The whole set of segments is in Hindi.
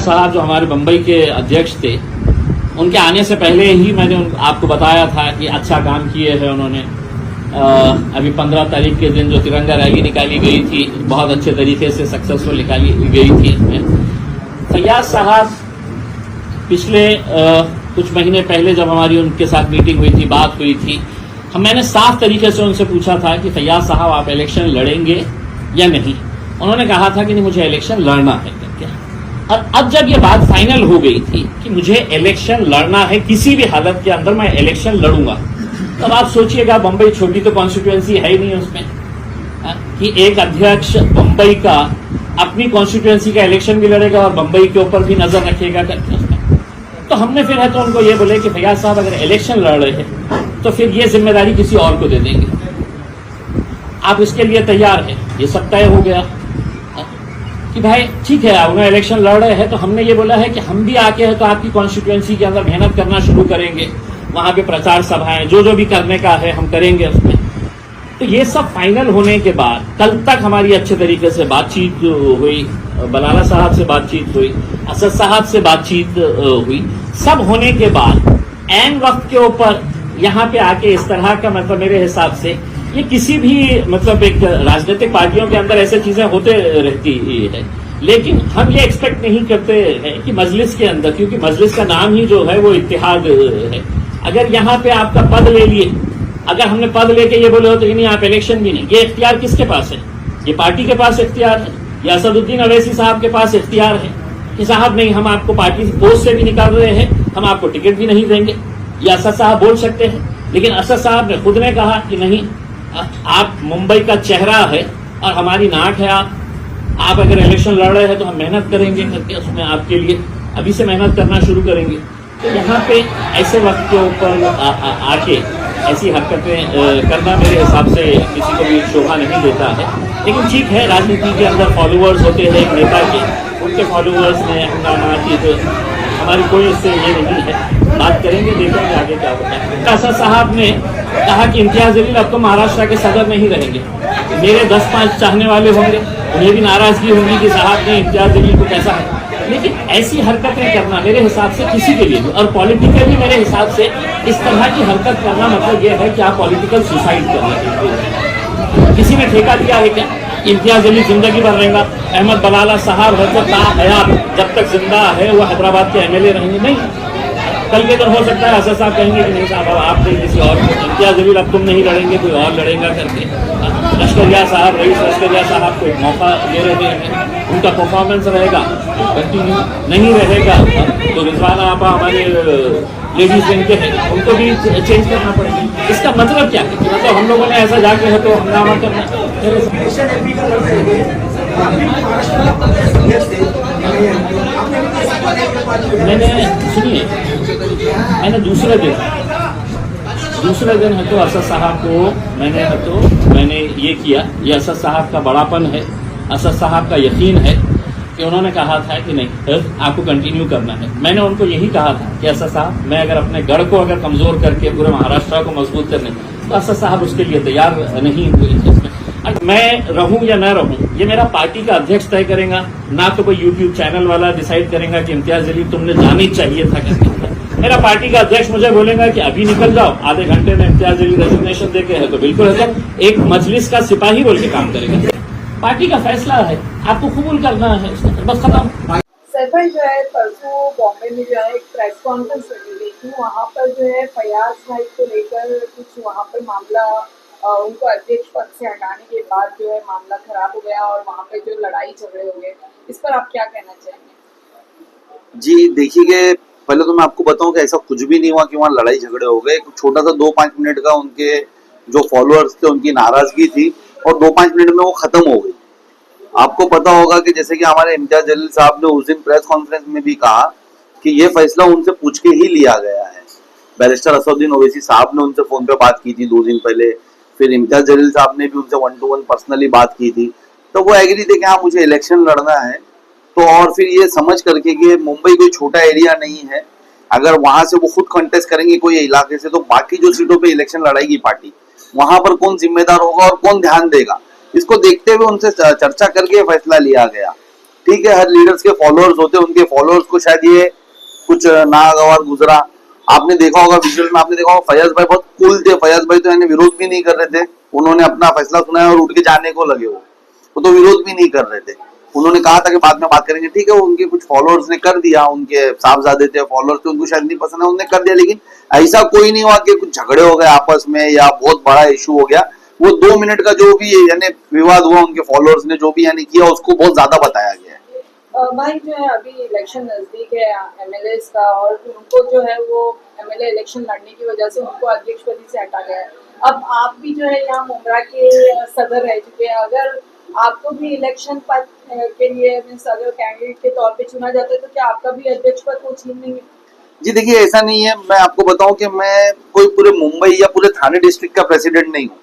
साहब जो हमारे बम्बई के अध्यक्ष थे, उनके आने से पहले ही मैंने आपको बताया था कि अच्छा काम किए हैं उन्होंने। अभी 15 तारीख के दिन जो तिरंगा रैली निकाली गई थी, बहुत अच्छे तरीके से सक्सेसफुल निकाली गई थी इसमें। फैयाज साहब पिछले कुछ महीने पहले जब हमारी उनके साथ मीटिंग हुई थी, बात हुई थी, मैंने साफ तरीके से उनसे पूछा था कि फैयाज साहब आप इलेक्शन लड़ेंगे या नहीं। उन्होंने कहा था कि नहीं, मुझे इलेक्शन लड़ना है करके। और अब जब ये बात फाइनल हो गई थी कि मुझे इलेक्शन लड़ना है, किसी भी हालत के अंदर मैं इलेक्शन लड़ूंगा, तब आप सोचिएगा बंबई छोटी तो कॉन्स्टिट्यूएंसी है ही नहीं उसमें, कि एक अध्यक्ष बंबई का अपनी कॉन्स्टिट्यूएंसी का इलेक्शन भी लड़ेगा और बंबई के ऊपर भी नजर रखेगा करके उसमें। तो हमने फिर है तो उनको ये बोले कि फैयाज साहब अगर इलेक्शन लड़ रहे हैं तो फिर ये जिम्मेदारी किसी और को दे देंगे, आप इसके लिए तैयार हैं। ये सब तय हो गया कि भाई ठीक है, उन्हें इलेक्शन लड़ रहे हैं, तो हमने ये बोला है कि हम भी आके है तो आपकी कॉन्स्टिट्यूएंसी के अंदर मेहनत करना शुरू करेंगे, वहां पे प्रचार सभाएं जो भी करने का है हम करेंगे उसमें। तो ये सब फाइनल होने के बाद कल तक हमारी अच्छे तरीके से बातचीत हुई, बलाला साहब से बातचीत हुई, असद साहब से बातचीत हुई। सब होने के बाद ऐन वक्त के ऊपर यहाँ पे आके इस तरह का, मतलब मेरे हिसाब से ये किसी भी मतलब एक राजनीतिक पार्टियों के अंदर ऐसे चीजें होते रहती है, लेकिन हम ये एक्सपेक्ट नहीं करते हैं कि मजलिस के अंदर, क्योंकि मजलिस का नाम ही जो है वो इत्तेहाद है। अगर यहाँ पे आपका पद ले लिए, अगर हमने पद लेके ये बोले हो तो नहीं आप इलेक्शन भी नहीं, ये इख्तियार किसके पास है? ये पार्टी के पास इख्तियार है, या असदुद्दीन अवैसी साहब के पास इख्तियार है कि साहब नहीं, हम आपको पार्टी पोस्ट से भी निकाल रहे हैं, हम आपको टिकट भी नहीं देंगे। या असद साहब बोल सकते हैं, लेकिन असद साहब ने खुद ने कहा कि नहीं, आप मुंबई का चेहरा है और हमारी नाक है, आप अगर इलेक्शन लड़ रहे हैं तो हम मेहनत करेंगे करके उसमें आपके लिए अभी से मेहनत करना शुरू करेंगे। तो यहाँ पे ऐसे वक्त के ऊपर आके ऐसी हरकतें करना मेरे हिसाब से किसी को भी शोभा नहीं देता है। लेकिन ठीक है, राजनीति के अंदर फॉलोअर्स होते हैं एक नेता के, उनके फॉलोअर्स ने हंगामा की, तो हमारी कोई इससे ये नहीं है। बात करेंगे, देखेंगे आगे क्या होता है। असद साहब ने कहा कि इम्तियाज जलील अब तो महाराष्ट्र के सदर नहीं रहेंगे। मेरे 10-5 चाहने वाले होंगे, उन्हें भी नाराजगी होगी कि साहब ने इम्तियाज जलील को कैसा है। लेकिन ऐसी हरकतें करना मेरे हिसाब से किसी के लिए भी, और पॉलिटिकली मेरे हिसाब से इस तरह की हरकत करना मतलब ये है कि आप पॉलिटिकल सुसाइड कर रहे हैं। किसी ने ठेका दिया है क्या? इम्तियाज जलील जिंदगी भर रहेगा, अहमद बलाला साहब हयात जब तक जिंदा है वो हैदराबाद के एमएलए रहेंगे? नहीं, कल के दिन हो सकता है असद साहब कहेंगे कि नहीं साहब आप नहीं, किसी और, इम्तियाज जलील अब तुम नहीं लड़ेंगे, कोई और लड़ेगा करके। लश्करिया साहब, रईस लश्करिया साहब को एक मौका दे रहे हैं, उनका परफॉर्मेंस रहेगा, कंटिन्यू नहीं रहेगा तो रिजवाना आपा हमारे लेडीज विंग के हैं, उनको भी चेंज करना पड़ेगा। इसका मतलब क्या है कि मतलब हम लोगों ने ऐसा जाके है तो हंगामा करना। मैंने सुनिए, मैंने दूसरे दिन है तो असद साहब को मैंने ये किया, ये असद साहब का बड़ापन है, असद साहब का यकीन है कि उन्होंने कहा था कि नहीं आपको कंटिन्यू करना है। मैंने उनको यही कहा था कि असद साहब, मैं अगर अपने गढ़ को अगर कमजोर करके पूरे महाराष्ट्र को मजबूत करने, तो असद साहब उसके लिए तैयार नहीं हुए। मैं रहूं या न रहूं ये मेरा पार्टी का अध्यक्ष तय करेगा, ना तो कोई यूट्यूब चैनल वाला डिसाइड करेगा कि इम्तियाज जलील तुमने जाना ही चाहिए था करके। मेरा पार्टी का अध्यक्ष मुझे बोलेगा कि अभी निकल जाओ, आधे घंटे में इम्तियाज जलील रेजिग्नेशन देके है तो बिल्कुल है, एक मजलिस का सिपाही बोल के काम करेगा। पार्टी का फैसला है, आपको कबूल करना है, बस खत्म। सर भाई जो है परसों बॉम्बे में जो है एक प्रेस कॉन्फ्रेंस लगी गई थी, वहाँ पर जो है फैयाज भाई को लेकर कुछ वहाँ पर मामला, उनको अध्यक्ष पद से हटाने के बाद जो है मामला खराब हो गया और वहाँ पे जो लड़ाई झगड़े हो गए, इस पर आप क्या कहना चाहेंगे? जी देखिए, पहले तो मैं आपको बताऊं कि ऐसा कुछ भी नहीं हुआ कि वहाँ लड़ाई झगड़े हो गए। छोटा सा 2-5 मिनट का उनके जो फॉलोअर्स थे उनकी नाराजगी थी और 2-5 मिनट में वो खत्म हो गई। आपको पता होगा कि जैसे कि हमारे इम्तियाज जलील साहब ने उस दिन प्रेस कॉन्फ्रेंस में भी कहा कि ये फैसला उनसे पूछ के ही लिया गया है। बैरिस्टर असदुद्दीन ओवैसी साहब ने उनसे फोन पे बात की थी 2 दिन पहले, फिर इम्तियाज जलील साहब ने भी उनसे 1-to-1 पर्सनली बात की थी, तो वो एग्री थे कि हाँ मुझे इलेक्शन लड़ना है। तो और फिर ये समझ करके कि मुंबई कोई छोटा एरिया नहीं है, अगर वहां से वो खुद कंटेस्ट करेंगे कोई इलाके से, तो बाकी जो सीटों पे इलेक्शन लड़ाएगी पार्टी, वहां पर कौन जिम्मेदार होगा और कौन ध्यान देगा, इसको देखते हुए उनसे चर्चा करके फैसला लिया गया। ठीक है, हर लीडर्स के फॉलोअर्स होते हैं, उनके फॉलोअर्स को शायद ये कुछ नागवार गुजरा। आपने देखा होगा विजुअल में, आपने देखा होगा फैयाज भाई बहुत कूल थे। फैयाज भाई तो यानी विरोध भी नहीं कर रहे थे, उन्होंने अपना फैसला सुनाया और उठ के जाने को लगे। वो तो विरोध भी नहीं कर रहे थे, उन्होंने कहा था कि बाद में बात करेंगे। ठीक है, उनके कुछ फॉलोअर्स ने कर दिया, उनके साहबजादे थे, फॉलोअर्स थे, उनको शायद नहीं पसंद है, उन्होंने कर दिया। लेकिन ऐसा कोई नहीं हुआ कि कुछ झगड़े हो गए आपस में या बहुत बड़ा इशू हो गया। वो 2 मिनट का जो भी यानी विवाद हुआ, उनके फॉलोअर्स ने जो भी यानी किया, उसको बहुत ज्यादा बताया गया है। भाई जो है अभी इलेक्शन नजदीक है एमएलए का, और उनको जो है वो एमएलए इलेक्शन लड़ने की वजह से उनको अध्यक्ष पद से हटा गया है। अब आप भी जो है यहाँ मुमरा के सदर रह चुके हैं, अगर आपको भी इलेक्शन पद के लिए अगर कैंडिडेट के तौर पे चुना जाता है तो क्या आपका भी अध्यक्ष पद वो छीन लेंगे? जी देखिए, ऐसा नहीं है। मैं आपको बताऊं कि मैं कोई पूरे मुंबई या पूरे थाने डिस्ट्रिक्ट का प्रेसिडेंट नहीं हूँ।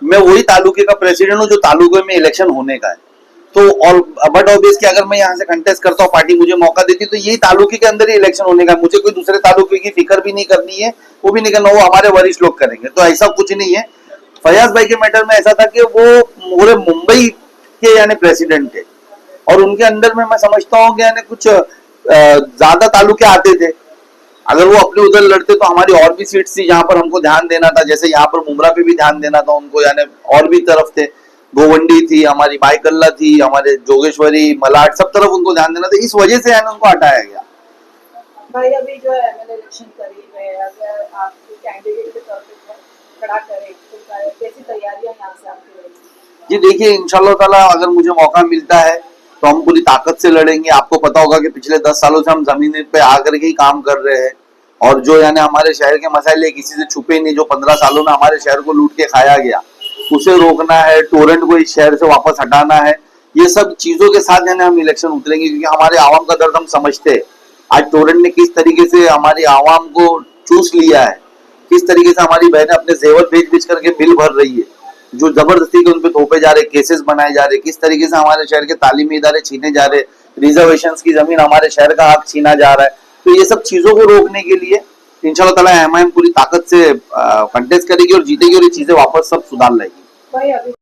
मैं वही तालुके का प्रेसिडेंट हूँ जो तालुके में इलेक्शन होने का है। तो और बट ऑब्वियस कि अगर मैं यहाँ से कंटेस्ट करता हूँ, पार्टी मुझे मौका देती, तो यही तालुके के अंदर ही इलेक्शन होने का है। मुझे कोई दूसरे तालुके की फिक्र भी नहीं करनी है, वो भी नहीं करना, वो हमारे वरिष्ठ लोग करेंगे। तो ऐसा कुछ नहीं है। फयाज भाई के मैटर में ऐसा था कि वो पूरे मुंबई के यानी प्रेसिडेंट थे, और उनके अंदर में मैं समझता हूँ कि यानी कुछ ज्यादा तालुके आते थे। अगर वो अपने उधर लड़ते तो हमारी और भी सीट्स थी जहां पर हमको ध्यान देना था, जैसे यहाँ पर मुमरा पे भी ध्यान देना था उनको, यानी और भी तरफ थे, गोवंडी थी, हमारी बाईकल्ला थी, हमारे जोगेश्वरी, मलाड, सब तरफ उनको ध्यान देना था। इस वजह से यानी उनको हटाया गया। भाई अभी जो है एमएलए इलेक्शन करीब है, अगर आप कैंडिडेट के तौर पे खड़ा करें तो कैसी तैयारियां यहाँ से आपकी रहेगी? जी देखिए, इंशाल्लाह ताला अगर मुझे मौका मिलता है तो हम पूरी ताकत से लड़ेंगे। आपको पता होगा कि पिछले 10 सालों से हम जमीन पे आकर के ही काम कर रहे हैं, और जो यानी हमारे शहर के मसाइले किसी से छुपे नहीं, जो 15 सालों में हमारे शहर को लूट के खाया गया, उसे रोकना है, टोरेंट को इस शहर से वापस हटाना है। ये सब चीजों के साथ यानी हम इलेक्शन उतरेंगे, क्योंकि हमारे आवाम का दर्द हम समझते हैं। आज टोरेंट ने किस तरीके से हमारी आवाम को चूस लिया है, किस तरीके से हमारी बहनें अपने जेवर बेच बेच करके बिल भर रही है, जो जबरदस्ती के उनपे थोपे जा रहे, केसेस बनाए जा रहे, किस तरीके से हमारे शहर के तालीमी इदारे छीने जा रहे, रिजर्वेशंस की जमीन हमारे शहर का हक छीना जा रहा है। तो ये सब चीजों को रोकने के लिए इंशाल्लाह ताला एमआईएम पूरी ताकत से कंटेस्ट करेगी और जीतेगी, और ये चीजें वापस सब सुधार लाएगी। भाई अभी